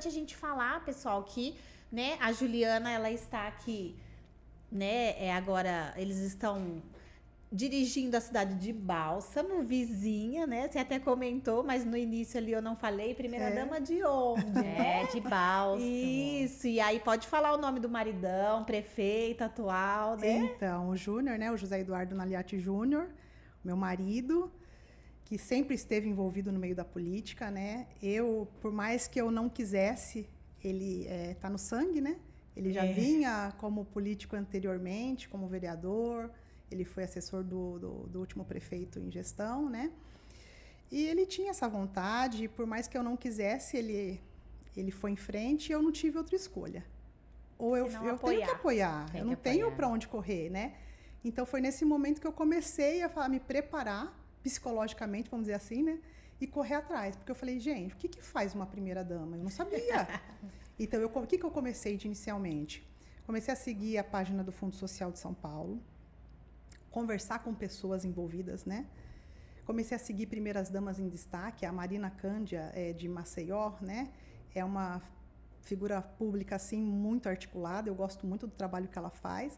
importante a gente falar, pessoal, que, né, a Juliana, ela está aqui, né, agora eles estão dirigindo a cidade de Bálsamo, vizinha, né? Você até comentou, mas no início ali eu não falei. Primeira-dama de onde, né? De Bálsamo. Isso, e aí pode falar o nome do maridão, prefeito atual, né? Então, o Júnior, né? O José Eduardo Naliati Júnior, meu marido, que sempre esteve envolvido no meio da política, né? Por mais que eu não quisesse, ele tá no sangue, né? Ele já vinha como político anteriormente, como vereador. Ele foi assessor do último prefeito em gestão, né? E ele tinha essa vontade, e por mais que eu não quisesse, ele foi em frente e eu não tive outra escolha. Ou eu tenho que apoiar, eu não tenho para onde correr, né? Então foi nesse momento que eu comecei a me preparar psicologicamente, vamos dizer assim, né? E correr atrás, porque eu falei, gente, o que faz uma primeira-dama? Eu não sabia. Então, o que eu comecei inicialmente? Comecei a seguir a página do Fundo Social de São Paulo, conversar com pessoas envolvidas, né? Comecei a seguir primeiras damas em destaque, a Marina Cândia, de Maceió, né? É uma figura pública, assim, muito articulada, eu gosto muito do trabalho que ela faz.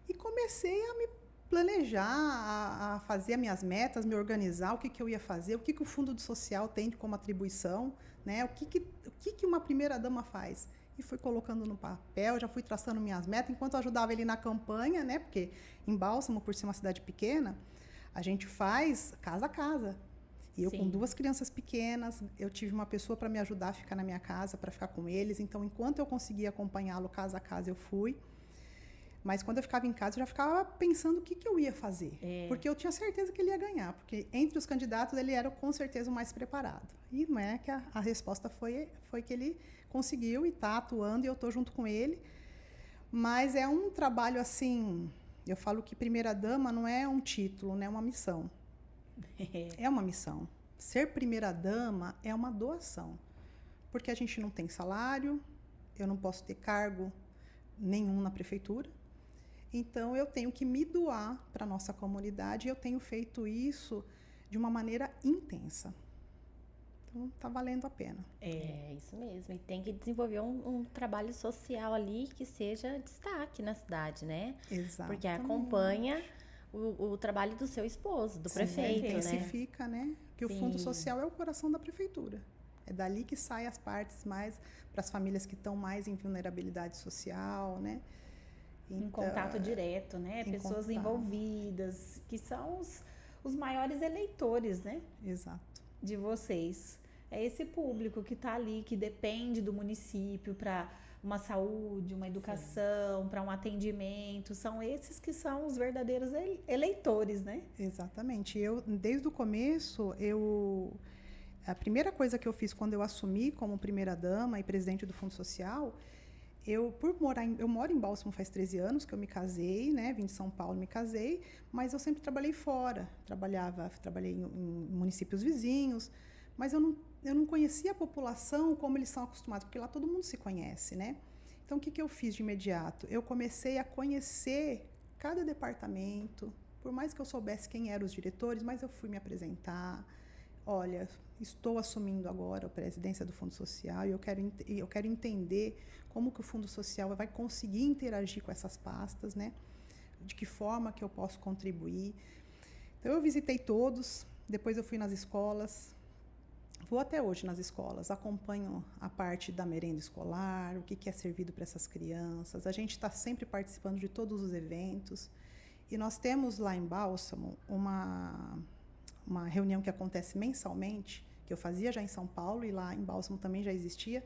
E comecei a me planejar, a fazer as minhas metas, me organizar, o que eu ia fazer, o que o Fundo Social tem como atribuição, né? O que uma primeira-dama faz. E fui colocando no papel, já fui traçando minhas metas, enquanto eu ajudava ele na campanha, né? Porque em Bálsamo, por ser uma cidade pequena, a gente faz casa a casa. E eu, com 2 crianças pequenas, eu tive uma pessoa para me ajudar a ficar na minha casa, para ficar com eles. Então, enquanto eu conseguia acompanhá-lo casa a casa, eu fui. Mas quando eu ficava em casa, eu já ficava pensando o que eu ia fazer. Porque eu tinha certeza que ele ia ganhar. Porque entre os candidatos, ele era com certeza o mais preparado. E não é que a resposta foi que ele conseguiu e está atuando e eu estou junto com ele. Mas é um trabalho assim... Eu falo que primeira-dama não é um título, né? É uma missão. É uma missão. Ser primeira-dama é uma doação. Porque a gente não tem salário, eu não posso ter cargo nenhum na prefeitura. Então, eu tenho que me doar para a nossa comunidade e eu tenho feito isso de uma maneira intensa. Então, está valendo a pena. É isso mesmo. E tem que desenvolver um trabalho social ali que seja destaque na cidade, né? Exato. Porque acompanha o trabalho do seu esposo, do prefeito, né? Intensifica, né? Que o Fundo Social é o coração da prefeitura. É dali que saem as partes mais para as famílias que estão mais em vulnerabilidade social, né? Em contato direto, né? Pessoas envolvidas, que são os maiores eleitores, né? Exato. De vocês. É esse público que está ali, que depende do município para uma saúde, uma educação, para um atendimento. São esses que são os verdadeiros eleitores, né? Exatamente. Desde o começo, a primeira coisa que eu fiz quando eu assumi como primeira-dama e presidente do Fundo Social, eu moro em Bálsamo faz 13 anos que eu me casei, né? Vim de São Paulo, me casei, mas eu sempre trabalhei fora. Trabalhei em municípios vizinhos, mas eu não conhecia a população como eles são acostumados, porque lá todo mundo se conhece, né? Então, o que eu fiz de imediato? Eu comecei a conhecer cada departamento, por mais que eu soubesse quem eram os diretores, mas eu fui me apresentar. Olha, estou assumindo agora a presidência do Fundo Social e eu quero entender como que o Fundo Social vai conseguir interagir com essas pastas, né? De que forma que eu posso contribuir. Então, eu visitei todos, depois eu fui nas escolas, vou até hoje nas escolas, acompanho a parte da merenda escolar, o que é servido para essas crianças. A gente está sempre participando de todos os eventos. E nós temos lá em Bálsamo uma reunião que acontece mensalmente, que eu fazia já em São Paulo e lá em Bálsamo também já existia,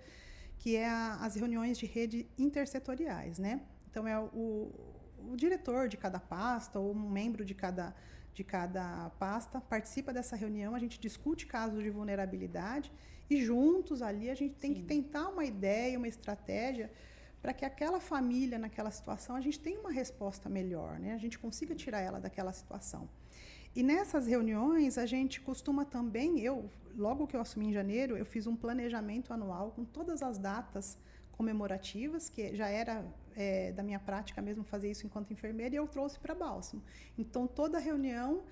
que é as reuniões de rede intersetoriais, né? Então, é o diretor de cada pasta ou um membro de cada pasta participa dessa reunião, a gente discute casos de vulnerabilidade e juntos ali a gente tem que tentar uma ideia, uma estratégia para que aquela família naquela situação a gente tenha uma resposta melhor, né? A gente consiga tirar ela daquela situação. E nessas reuniões, a gente costuma também, logo que eu assumi em janeiro, eu fiz um planejamento anual com todas as datas comemorativas, que já era da minha prática mesmo fazer isso enquanto enfermeira, e eu trouxe para Bálsamo. Então, toda reunião,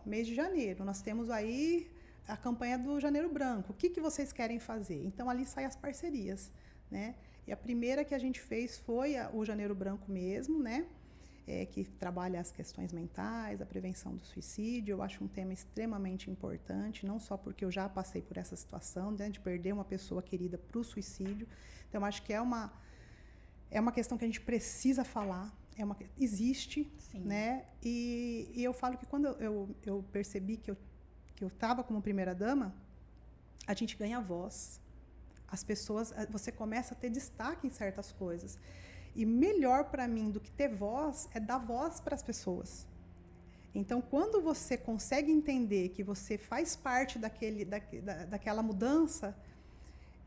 mês de janeiro, nós temos aí a campanha do Janeiro Branco. O que vocês querem fazer? Então, ali saem as parcerias, né? E a primeira que a gente fez foi o Janeiro Branco mesmo, né? Que trabalha as questões mentais, a prevenção do suicídio. Eu acho um tema extremamente importante, não só porque eu já passei por essa situação, né, de perder uma pessoa querida para o suicídio. Então, acho que é uma questão que a gente precisa falar, existe, Sim. né? E eu falo que quando eu percebi que eu estava como primeira-dama, a gente ganha voz. As pessoas, você começa a ter destaque em certas coisas. E melhor para mim do que ter voz é dar voz para as pessoas. Então, quando você consegue entender que você faz parte daquela mudança,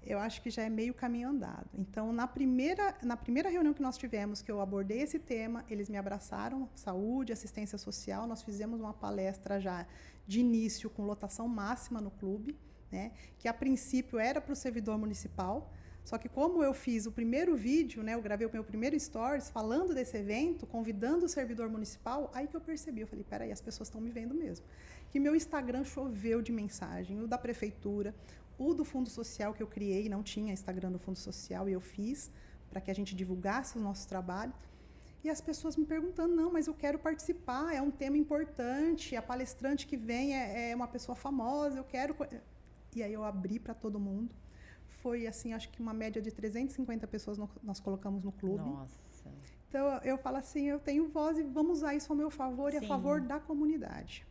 eu acho que já é meio caminho andado. Então, na primeira reunião que nós tivemos, que eu abordei esse tema, eles me abraçaram, saúde, assistência social, nós fizemos uma palestra já de início com lotação máxima no clube, né, que a princípio era para o servidor municipal, só que como eu fiz o primeiro vídeo, né, eu gravei o meu primeiro stories falando desse evento, convidando o servidor municipal, aí que eu percebi, eu falei, peraí, as pessoas estão me vendo mesmo. Que meu Instagram choveu de mensagem, o da prefeitura, o do Fundo Social que eu criei, não tinha Instagram do Fundo Social, e eu fiz para que a gente divulgasse o nosso trabalho. E as pessoas me perguntando, não, mas eu quero participar, é um tema importante, a palestrante que vem é uma pessoa famosa, eu quero... E aí eu abri para todo mundo. Foi, assim, acho que uma média de 350 pessoas nós colocamos no clube. Nossa. Então, eu falo assim, eu tenho voz e vamos usar isso ao meu favor e a favor da comunidade.